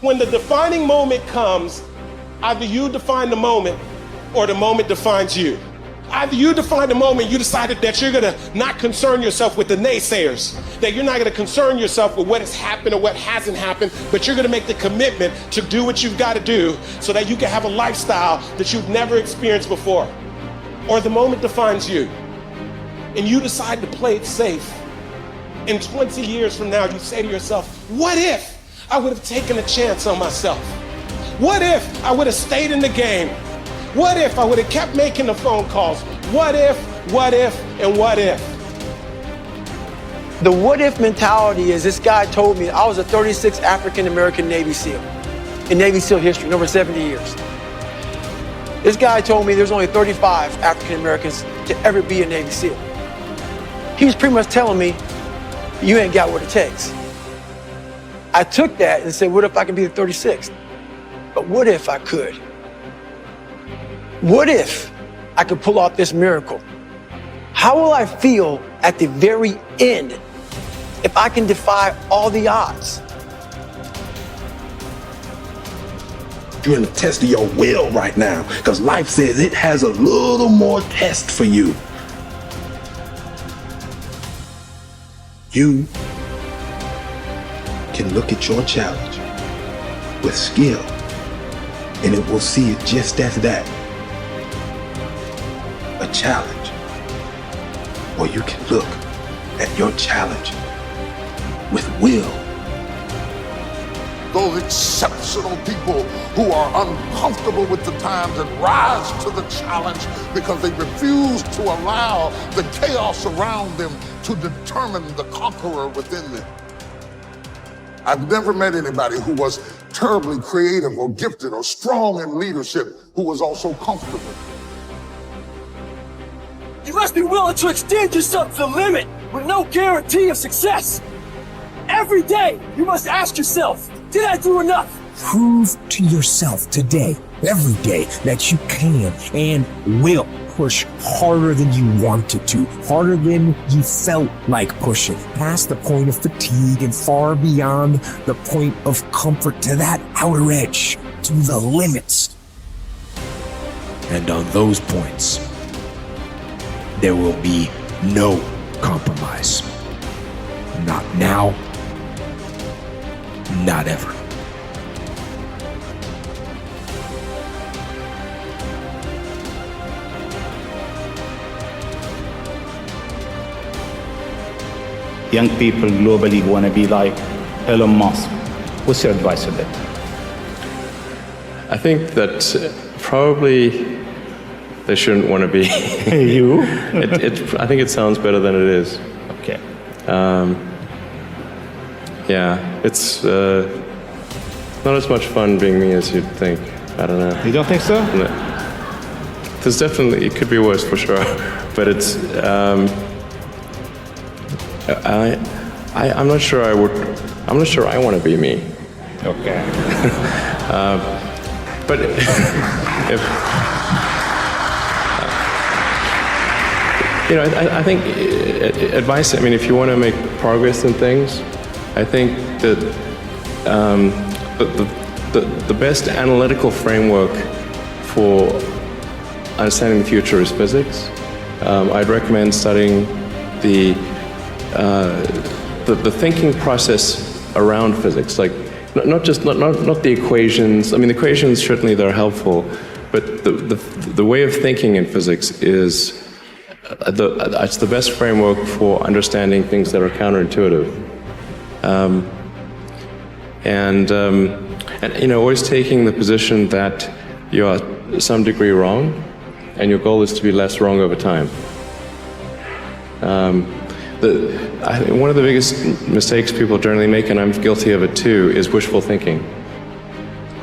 When the defining moment comes, either you define the moment or the moment defines you. Either you define the moment, you decided that you're gonna not concern yourself with the naysayers, that you're not gonna concern yourself with what has happened or what hasn't happened, but you're gonna make the commitment to do what you've gotta do so that you can have a lifestyle that you've never experienced before. Or the moment defines you, and you decide to play it safe. And 20 years from now, you say to yourself, what if I would have taken a chance on myself? What if I would have stayed in the game? What if I would have kept making the phone calls? What if, and what if? The what if mentality is, this guy told me, I was a 36th African-American Navy SEAL in Navy SEAL history, in over 70 years. This guy told me there's only 35 African-Americans to ever be a Navy SEAL. He was pretty much telling me, you ain't got what it takes. I took that and said, what if I could be the 36th? But what if I could? What if I could pull off this miracle? How will I feel at the very end if I can defy all the odds? You're in the test of your will right now, because life says it has a little more test for you. You can look at your challenge with skill, and it will see it just as that, a challenge. Or you can look at your challenge with will. Those exceptional people who are uncomfortable with the times and rise to the challenge because they refuse to allow the chaos around them to determine the conqueror within them. I've never met anybody who was terribly creative or gifted or strong in leadership who was also comfortable. You must be willing to extend yourself to the limit with no guarantee of success. Every day, you must ask yourself, did I do enough? Prove to yourself today, every day, that you can and will push harder than you wanted to, harder than you felt like pushing, past the point of fatigue and far beyond the point of comfort, to that outer edge, to the limits. And on those points, there will be no compromise. Not now, not ever. Young people globally want to be like Elon Musk. What's your advice on that? I think that probably they shouldn't want to be. You? I think it sounds better than it is. Okay. Yeah, it's not as much fun being me as you'd think. I don't know. You don't think so? No. There's definitely, it could be worse for sure, but it's, I'm not sure I'm not sure I want to be me. Okay. But if, you know, I think advice, I mean, if you want to make progress in things, I think that the best analytical framework for understanding the future is physics. I'd recommend studying the thinking process around physics, like not the equations. I mean, the equations certainly they're helpful, but the way of thinking in physics is it's the best framework for understanding things that are counterintuitive. And you know, always taking the position that you are to some degree wrong, and your goal is to be less wrong over time. I think one of the biggest mistakes people generally make, and I'm guilty of it too, is wishful thinking.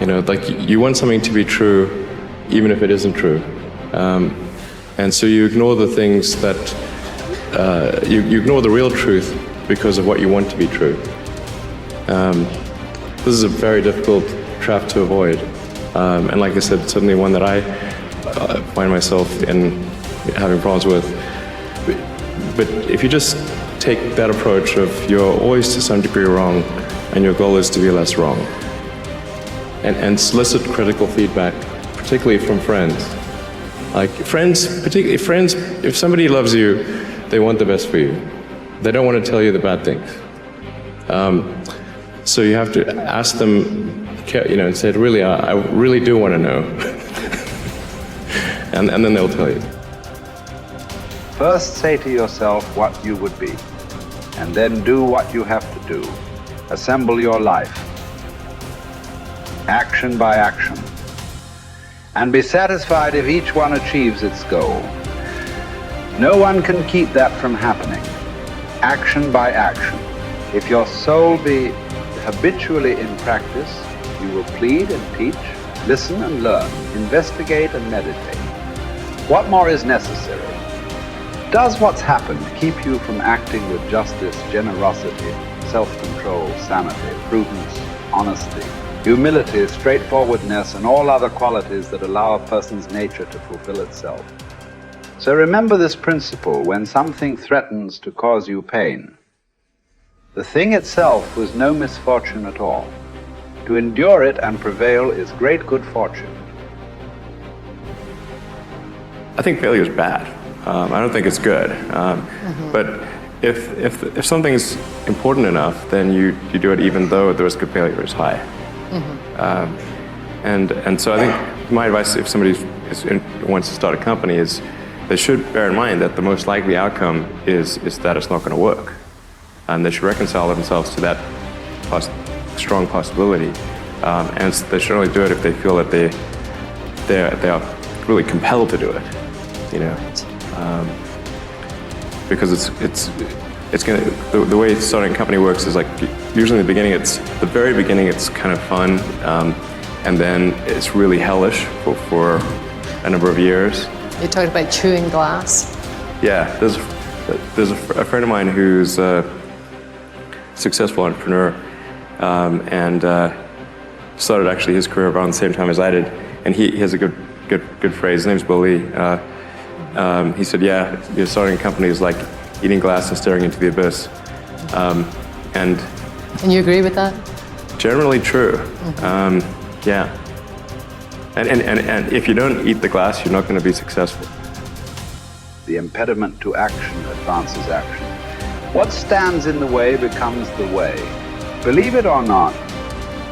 You know, like you want something to be true, even if it isn't true. And so you ignore the things that, you ignore the real truth because of what you want to be true. This is a very difficult trap to avoid. And like I said, certainly one that I find myself in having problems with. But if you just take that approach of you're always to some degree wrong and your goal is to be less wrong, and solicit critical feedback, particularly from friends. Like friends, particularly friends, if somebody loves you, they want the best for you. They don't want to tell you the bad things. So you have to ask them, and say, really, I really do want to know. and then they'll tell you. First say to yourself what you would be, and then do what you have to do. Assemble your life, action by action, and be satisfied if each one achieves its goal. No one can keep that from happening. Action by action. If your soul be habitually in practice, you will plead and teach, listen and learn, investigate and meditate. What more is necessary? Does what's happened keep you from acting with justice, generosity, self-control, sanity, prudence, honesty, humility, straightforwardness, and all other qualities that allow a person's nature to fulfill itself? So remember this principle when something threatens to cause you pain. The thing itself was no misfortune at all. To endure it and prevail is great good fortune. I think failure is bad. I don't think it's good. But if something's important enough, then you do it even though the risk of failure is high. And so I think my advice if somebody wants to start a company is they should bear in mind that the most likely outcome is that it's not going to work. And they should reconcile themselves to that strong possibility. And they should only do it if they feel that they are really compelled to do it. Because it's going to, the way starting a company works is like usually in the very beginning it's kind of fun, and then it's really hellish for a number of years. You talked about chewing glass. Yeah, there's a friend of mine who's a successful entrepreneur, and started actually his career around the same time as I did, and he has a good phrase. His name's Billy. He said, "Yeah, starting a company is like eating glass and staring into the abyss." And you agree with that? Generally true. Yeah. And if you don't eat the glass, you're not going to be successful. The impediment to action advances action. What stands in the way becomes the way. Believe it or not,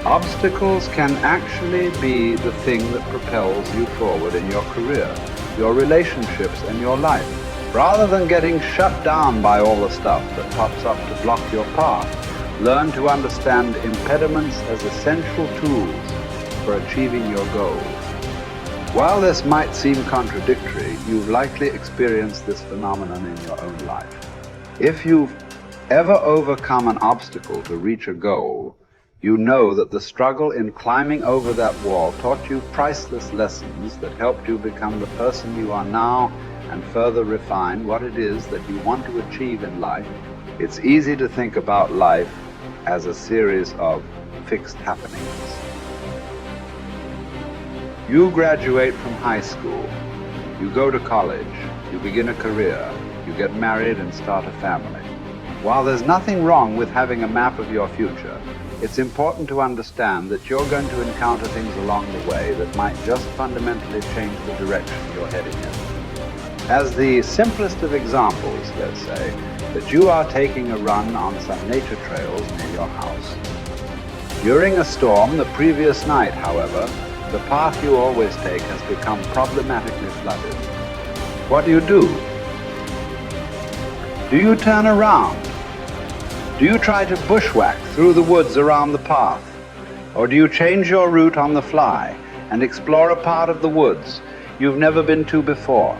obstacles can actually be the thing that propels you forward in your career, your relationships, and your life. Rather than getting shut down by all the stuff that pops up to block your path, learn to understand impediments as essential tools for achieving your goals. While this might seem contradictory, you've likely experienced this phenomenon in your own life. If you've ever overcome an obstacle to reach a goal, you know that the struggle in climbing over that wall taught you priceless lessons that helped you become the person you are now and further refine what it is that you want to achieve in life. It's easy to think about life as a series of fixed happenings. You graduate from high school, you go to college, you begin a career, you get married and start a family. While there's nothing wrong with having a map of your future, it's important to understand that you're going to encounter things along the way that might just fundamentally change the direction you're heading in. As the simplest of examples, let's say, that you are taking a run on some nature trails near your house. During a storm the previous night, however, the path you always take has become problematically flooded. What do? Do you turn around? Do you try to bushwhack through the woods around the path? Or do you change your route on the fly and explore a part of the woods you've never been to before?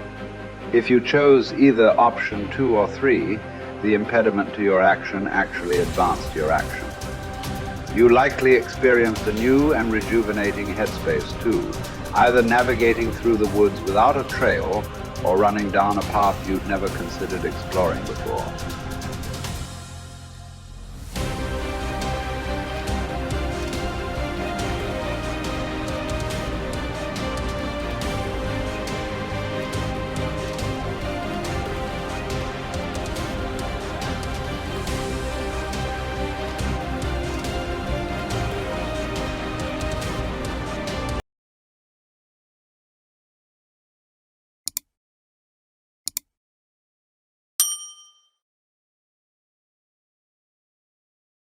If you chose either option 2 or 3, the impediment to your action actually advanced your action. You likely experienced a new and rejuvenating headspace too, either navigating through the woods without a trail or running down a path you'd never considered exploring before.